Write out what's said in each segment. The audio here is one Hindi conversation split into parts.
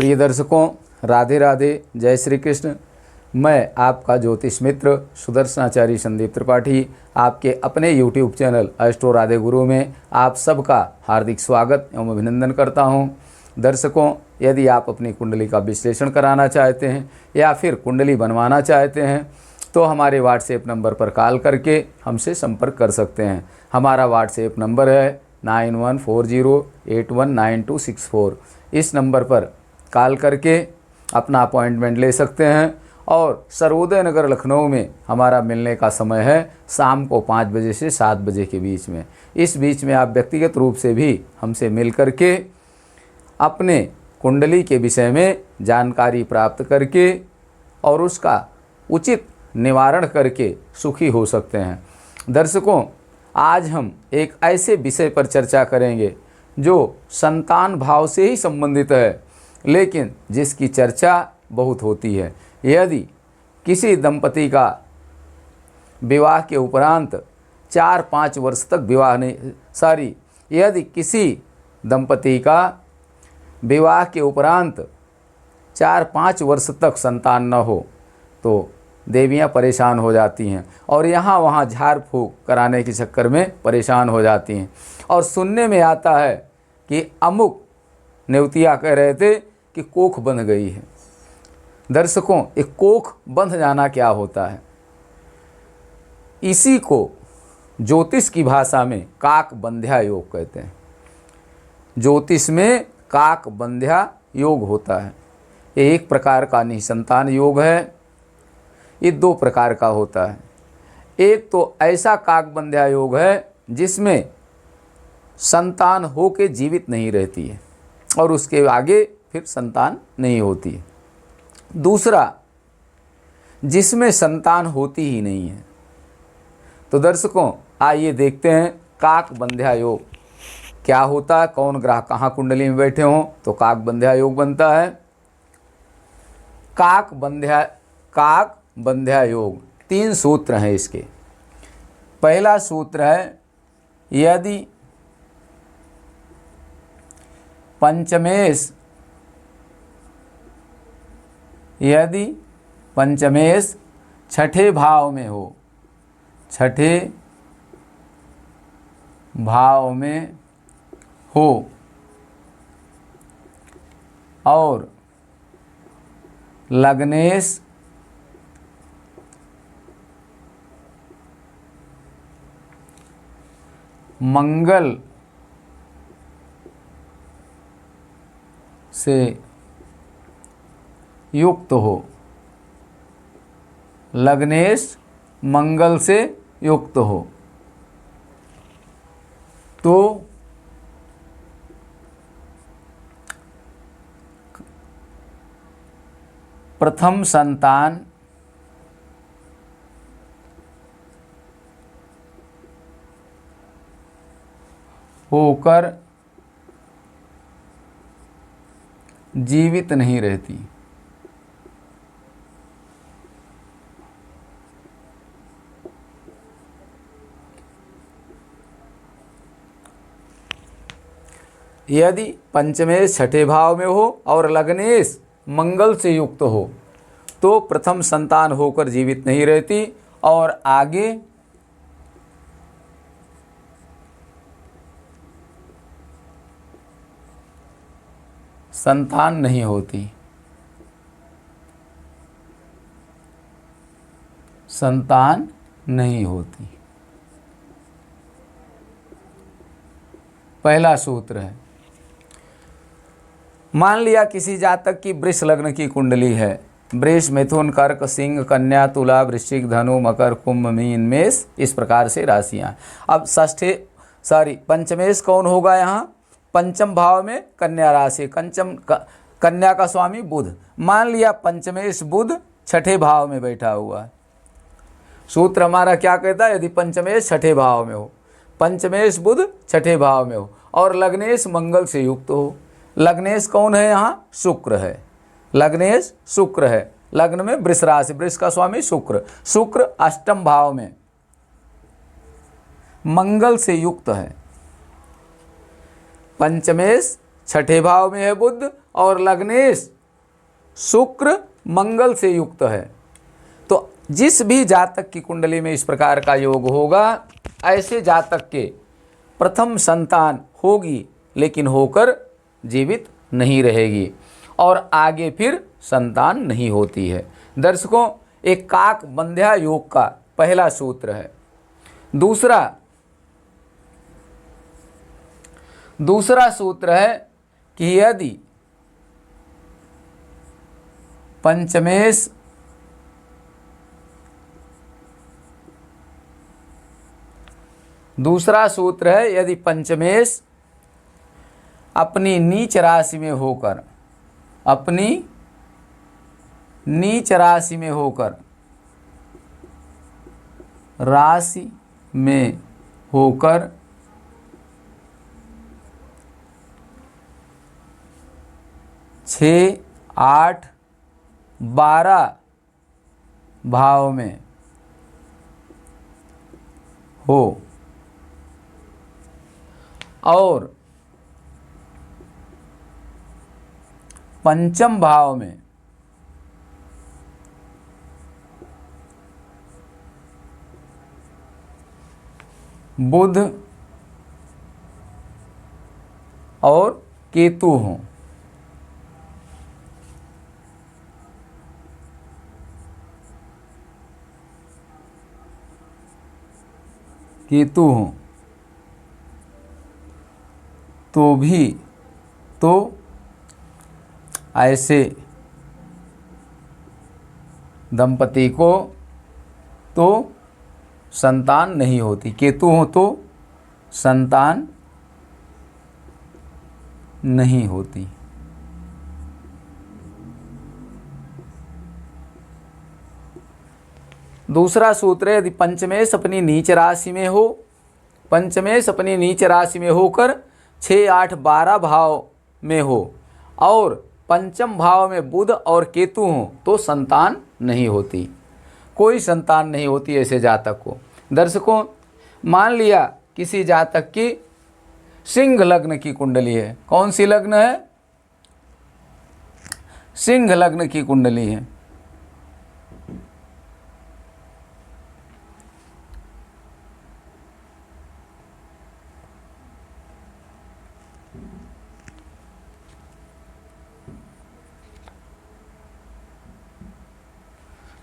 प्रिय दर्शकों, राधे राधे, जय श्री कृष्ण। मैं आपका ज्योतिष मित्र सुदर्शनाचार्य संदीप त्रिपाठी आपके अपने YouTube चैनल एस्ट्रो राधे गुरु में आप सबका हार्दिक स्वागत एवं अभिनंदन करता हूं। दर्शकों, यदि आप अपनी कुंडली का विश्लेषण कराना चाहते हैं या फिर कुंडली बनवाना चाहते हैं तो हमारे व्हाट्सएप नंबर पर कॉल करके हमसे संपर्क कर सकते हैं। हमारा व्हाट्सएप नंबर है 9140819264। इस नंबर पर कॉल करके अपना अपॉइंटमेंट ले सकते हैं और सर्वोदय नगर लखनऊ में हमारा मिलने का समय है शाम को 5 बजे से 7 बजे के बीच में। इस बीच में आप व्यक्तिगत रूप से भी हमसे मिल करके अपने कुंडली के विषय में जानकारी प्राप्त करके और उसका उचित निवारण करके सुखी हो सकते हैं। दर्शकों, आज हम एक ऐसे विषय पर चर्चा करेंगे जो संतान भाव से ही संबंधित है, लेकिन जिसकी चर्चा बहुत होती है। यदि किसी दंपति का विवाह के उपरांत 4-5 वर्ष तक यदि किसी दंपति का विवाह के उपरांत 4-5 वर्ष तक संतान न हो तो देवियां परेशान हो जाती हैं और यहाँ वहाँ झाड़ फूँक कराने के चक्कर में परेशान हो जाती हैं। और सुनने में आता है कि अमुक नेवतिया कह रहे थे कि कोख बंध गई है। दर्शकों, एक कोख बंध जाना क्या होता है? इसी को ज्योतिष की भाषा में काक बंध्या योग कहते हैं। ज्योतिष में काक बंध्या योग होता है। एक प्रकार का निसंतान योग है। ये 2 प्रकार का होता है। एक तो ऐसा काक बंध्या योग है जिसमें संतान होके जीवित नहीं रहती है और उसके आगे फिर संतान नहीं होती है। दूसरा, जिसमें संतान होती ही नहीं है। तो दर्शकों, आइए देखते हैं काक बंध्या योग क्या होता है। कौन ग्रह कहाँ कुंडली में बैठे हों तो काक बंध्या योग बनता है। काक बंध्या योग 3 सूत्र हैं इसके। पहला सूत्र है, यदि पंचमेश छठे भाव में हो, छठे भाव में हो और लग्नेश मंगल से युक्त हो, लग्नेश मंगल से युक्त हो तो प्रथम संतान होकर जीवित नहीं रहती। यदि पंचमेश छठे भाव में हो और लग्नेश मंगल से युक्त हो तो प्रथम संतान होकर जीवित नहीं रहती और आगे संतान नहीं होती। संतान नहीं होती। पहला सूत्र है। मान लिया किसी जातक की वृष लग्न की कुंडली है। वृष, मिथुन, कर्क, सिंह, कन्या, तुला, वृश्चिक, धनु, मकर, कुंभ, मीन, मेष, इस प्रकार से राशियां। अब पंचमेश कौन होगा? यहाँ पंचम भाव में कन्या राशि। कन्या का स्वामी बुध। मान लिया पंचमेश बुध छठे भाव में बैठा हुआ है। सूत्र हमारा क्या कहता है? यदि पंचमेश छठे भाव में हो, पंचमेश बुध छठे भाव में हो और लग्नेश मंगल से युक्त हो। लग्नेश कौन है? यहाँ शुक्र है। लग्नेश शुक्र है। लग्न में वृष राशि, वृष का स्वामी शुक्र। शुक्र अष्टम भाव में मंगल से युक्त है। पंचमेश छठे भाव में है बुध और लग्नेश शुक्र मंगल से युक्त है। तो जिस भी जातक की कुंडली में इस प्रकार का योग होगा, ऐसे जातक के प्रथम संतान होगी लेकिन होकर जीवित नहीं रहेगी और आगे फिर संतान नहीं होती है। दर्शकों, एक काक बंध्या योग का पहला सूत्र है। दूसरा सूत्र है कि यदि पंचमेश दूसरा सूत्र है यदि पंचमेश अपनी नीच राशि में होकर राशि में होकर 6, 8, 12 भाव में हो और पंचम भाव में बुध और केतु हों, तो ऐसे दंपति को तो संतान नहीं होती। केतु हो तो संतान नहीं होती। दूसरा सूत्र है यदि पंचमेश अपनी नीच राशि में हो, पंचमेश अपनी नीच राशि में होकर 6, 8, 12 भाव में हो और पंचम भाव में बुध और केतु हों तो संतान नहीं होती, कोई संतान नहीं होती ऐसे जातक को। दर्शकों, मान लिया किसी जातक की सिंह लग्न की कुंडली है। कौन सी लग्न है? सिंह लग्न की कुंडली है।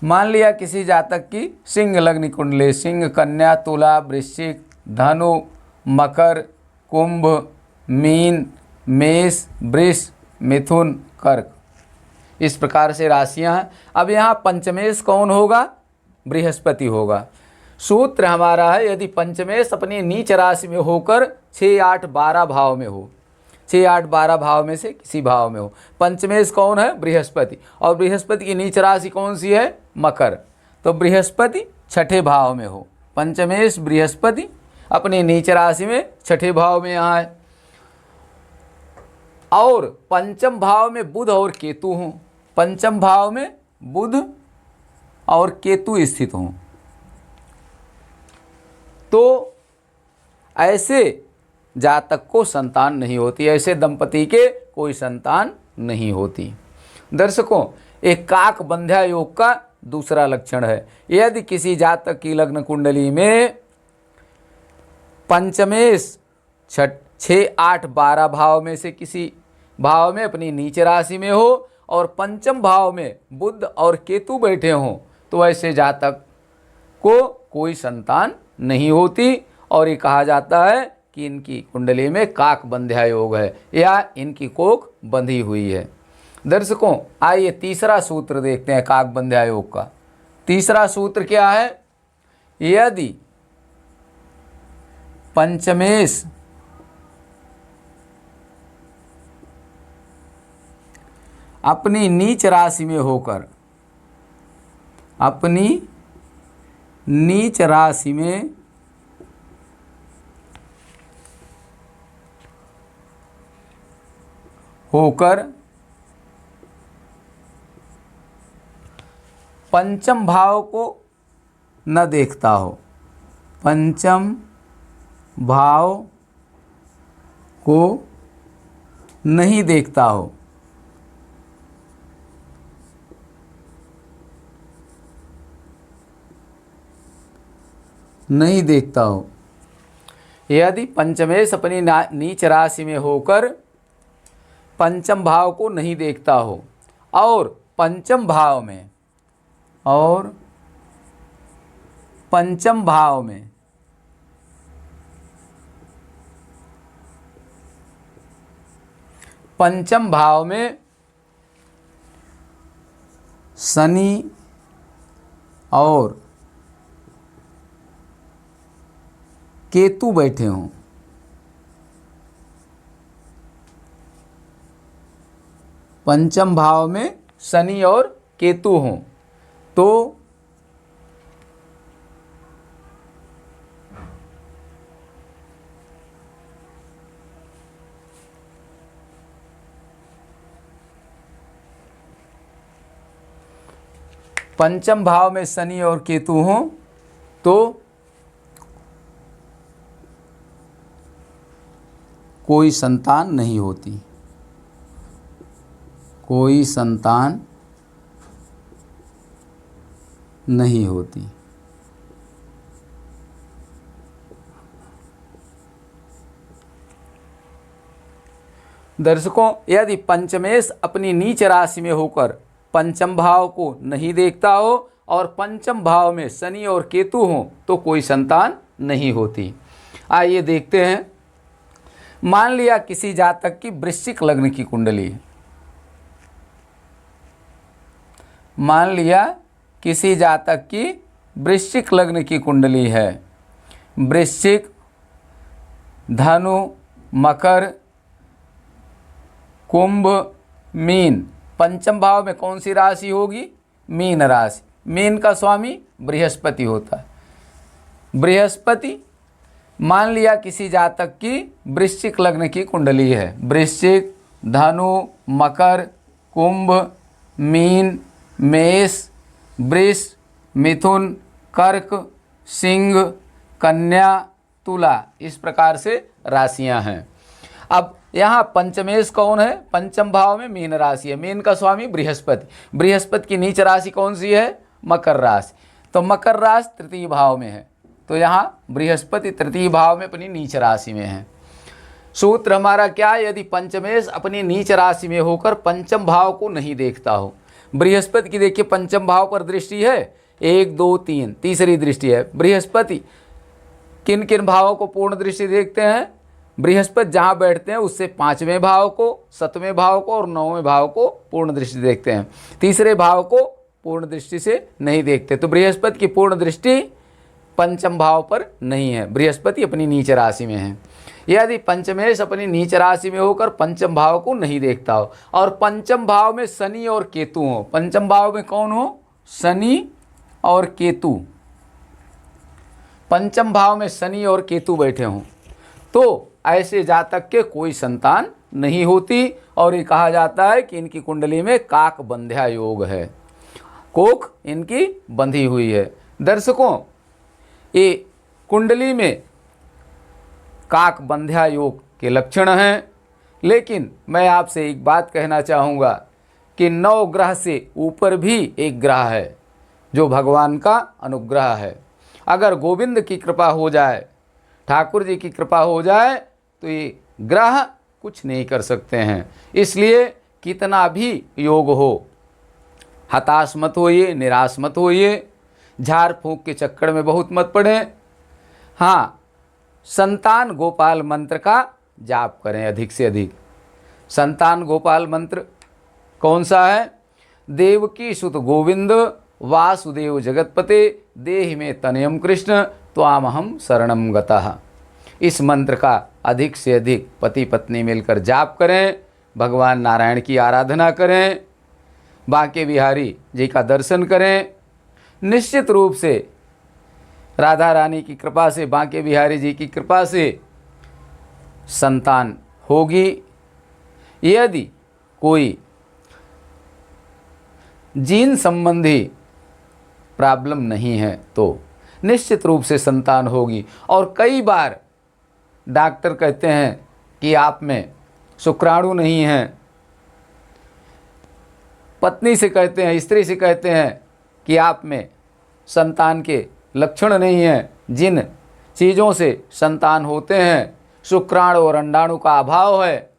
मान लिया किसी जातक की सिंह लग्न कुंडली, सिंह, कन्या, तुला, वृश्चिक, धनु, मकर, कुंभ, मीन, मेष, वृष, मिथुन, कर्क, इस प्रकार से राशियां हैं। अब यहाँ पंचमेश कौन होगा? बृहस्पति होगा। सूत्र हमारा है यदि पंचमेश अपनी नीच राशि में होकर 6, 8, 12 भाव में हो, 6, 8, 12 भाव में से किसी भाव में हो। पंचमेश कौन है? बृहस्पति। और बृहस्पति की नीच राशि कौन सी है? मकर। तो बृहस्पति छठे भाव में हो, पंचमेश बृहस्पति अपनी नीच राशि में छठे भाव में यहाँ है और पंचम भाव में बुध और केतु हों, पंचम भाव में बुध और केतु स्थित हों तो ऐसे जातक को संतान नहीं होती, ऐसे दंपति के कोई संतान नहीं होती। दर्शकों, एक काक बंध्या योग का दूसरा लक्षण है यदि किसी जातक की लग्न कुंडली में पंचमेश 6, 8, 12 भाव में से किसी भाव में अपनी नीच राशि में हो और पंचम भाव में बुध और केतु बैठे हों तो ऐसे जातक को कोई संतान नहीं होती और ये कहा जाता है कि इनकी कुंडली में काक बंध्या योग है या इनकी कोख बंधी हुई है। दर्शकों, आइए तीसरा सूत्र देखते हैं काक बंध्या योग का। तीसरा सूत्र क्या है? यदि पंचमेश अपनी नीच राशि में होकर पंचम भाव को न देखता हो, पंचम भाव को नहीं देखता हो नहीं देखता हो। यदि पंचमेश अपनी नीच राशि में होकर पंचम भाव को नहीं देखता हो और पंचम भाव में शनि और केतु बैठे हों, पंचम भाव में शनि और केतु हों तो पंचम भाव में शनि और केतु हों तो कोई संतान नहीं होती, कोई संतान नहीं होती। दर्शकों, यदि पंचमेश अपनी नीच राशि में होकर पंचम भाव को नहीं देखता हो और पंचम भाव में शनि और केतु हों तो कोई संतान नहीं होती। आइए देखते हैं। मान लिया किसी जातक की वृश्चिक लग्न की कुंडली है, मान लिया किसी जातक की वृश्चिक लग्न की कुंडली है। वृश्चिक, धनु, मकर, कुंभ, मीन। पंचम भाव में कौन सी राशि होगी? मीन राशि। मीन का स्वामी बृहस्पति होता है। बृहस्पति, मान लिया किसी जातक की वृश्चिक लग्न की कुंडली है। वृश्चिक, धनु, मकर, कुंभ, मीन, मेष, वृष, मिथुन, कर्क, सिंह, कन्या, तुला, इस प्रकार से राशियां हैं। अब यहाँ पंचमेश कौन है? पंचम भाव में मीन राशि है। मीन का स्वामी बृहस्पति। बृहस्पति की नीच राशि कौन सी है? मकर राशि। तो मकर राशि तृतीय भाव में है, तो यहाँ बृहस्पति तृतीय भाव में अपनी नीच राशि में है। सूत्र हमारा क्या है? यदि पंचमेश अपनी नीच राशि में होकर पंचम भाव को नहीं देखता हो। बृहस्पति की देखिए पंचम भाव पर दृष्टि है, 1 2 3, तीसरी दृष्टि है। बृहस्पति किन किन भावों को पूर्ण दृष्टि देखते हैं? बृहस्पति जहाँ बैठते हैं उससे 5वें भाव को, 7वें भाव को और 9वें भाव को पूर्ण दृष्टि देखते हैं। तीसरे भाव को पूर्ण दृष्टि से नहीं देखते। तो बृहस्पति की पूर्ण दृष्टि पंचम भाव पर नहीं है, बृहस्पति अपनी नीच राशि में है। यदि पंचमेश अपनी नीच राशि में होकर पंचम भाव को नहीं देखता हो और पंचम भाव में शनि और केतु हो। पंचम भाव में कौन हो? शनि और केतु। पंचम भाव में शनि और केतु बैठे हों तो ऐसे जातक के कोई संतान नहीं होती और ये कहा जाता है कि इनकी कुंडली में काक बंध्या योग है, कोख इनकी बंधी हुई है। दर्शकों, ये कुंडली में काक बंध्या योग के लक्षण हैं, लेकिन मैं आपसे एक बात कहना चाहूँगा कि 9 ग्रह से ऊपर भी एक ग्रह है जो भगवान का अनुग्रह है। अगर गोविंद की कृपा हो जाए, ठाकुर जी की कृपा हो जाए तो ये ग्रह कुछ नहीं कर सकते हैं। इसलिए कितना भी योग हो, हताश मत होइए, निराश मत होइए, झाड़ फूंक के चक्कर में बहुत मत पड़ें। हाँ, संतान गोपाल मंत्र का जाप करें अधिक से अधिक। संतान गोपाल मंत्र कौन सा है? देवकी सुत गोविंद वासुदेव जगतपते देहि में तनयम कृष्ण त्वामहम शरणम गतः। इस मंत्र का अधिक से अधिक पति पत्नी मिलकर जाप करें, भगवान नारायण की आराधना करें, बांके बिहारी जी का दर्शन करें। निश्चित रूप से राधा रानी की कृपा से, बांके बिहारी जी की कृपा से संतान होगी। यदि कोई जीन संबंधी प्रॉब्लम नहीं है तो निश्चित रूप से संतान होगी। और कई बार डॉक्टर कहते हैं कि आप में शुक्राणु नहीं है, पत्नी से कहते हैं, स्त्री से कहते हैं कि आप में संतान के लक्षण नहीं हैं, जिन चीज़ों से संतान होते हैं, शुक्राणु और अंडाणु का अभाव है,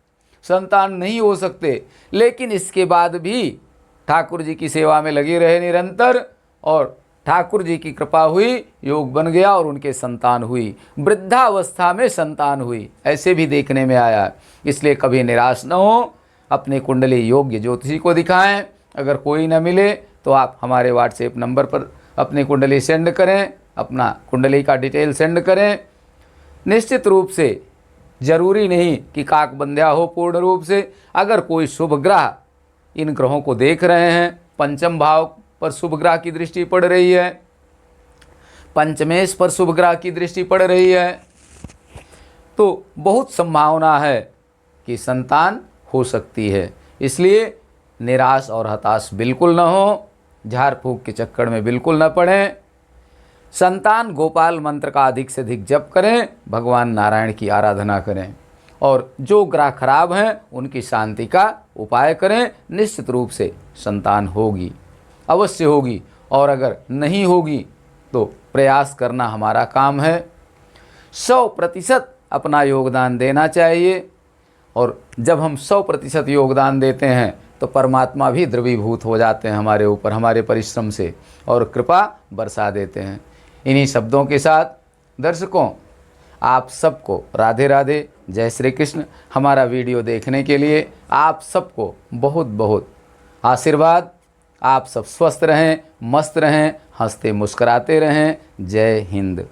संतान नहीं हो सकते, लेकिन इसके बाद भी ठाकुर जी की सेवा में लगे रहे निरंतर, और ठाकुर जी की कृपा हुई, योग बन गया और उनके संतान हुई, वृद्धावस्था में संतान हुई, ऐसे भी देखने में आया। इसलिए कभी निराश न हो, अपने कुंडली योग्य ज्योतिषी को दिखाएं। अगर कोई न मिले तो आप हमारे व्हाट्सएप नंबर पर अपनी कुंडली सेंड करें, अपना कुंडली का डिटेल सेंड करें। निश्चित रूप से जरूरी नहीं कि काक बंध्या हो पूर्ण रूप से। अगर कोई शुभ ग्रह इन ग्रहों को देख रहे हैं, पंचम भाव पर शुभ ग्रह की दृष्टि पड़ रही है, पंचमेश पर शुभ ग्रह की दृष्टि पड़ रही है, तो बहुत संभावना है कि संतान हो सकती है। इसलिए निराश और हताश बिल्कुल न हो, झाड़ फूक के चक्कर में बिल्कुल न पड़ें। संतान गोपाल मंत्र का अधिक से अधिक जप करें, भगवान नारायण की आराधना करें, और जो ग्रह खराब हैं उनकी शांति का उपाय करें। निश्चित रूप से संतान होगी, अवश्य होगी, और अगर नहीं होगी तो प्रयास करना हमारा काम है। 100% अपना योगदान देना चाहिए, और जब हम 100% योगदान देते हैं तो परमात्मा भी द्रवीभूत हो जाते हैं हमारे ऊपर, हमारे परिश्रम से, और कृपा बरसा देते हैं। इन्हीं शब्दों के साथ दर्शकों, आप सबको राधे राधे, जय श्री कृष्ण। हमारा वीडियो देखने के लिए आप सबको बहुत बहुत आशीर्वाद। आप सब स्वस्थ रहें, मस्त रहें, हंसते मुस्कराते रहें। जय हिंद।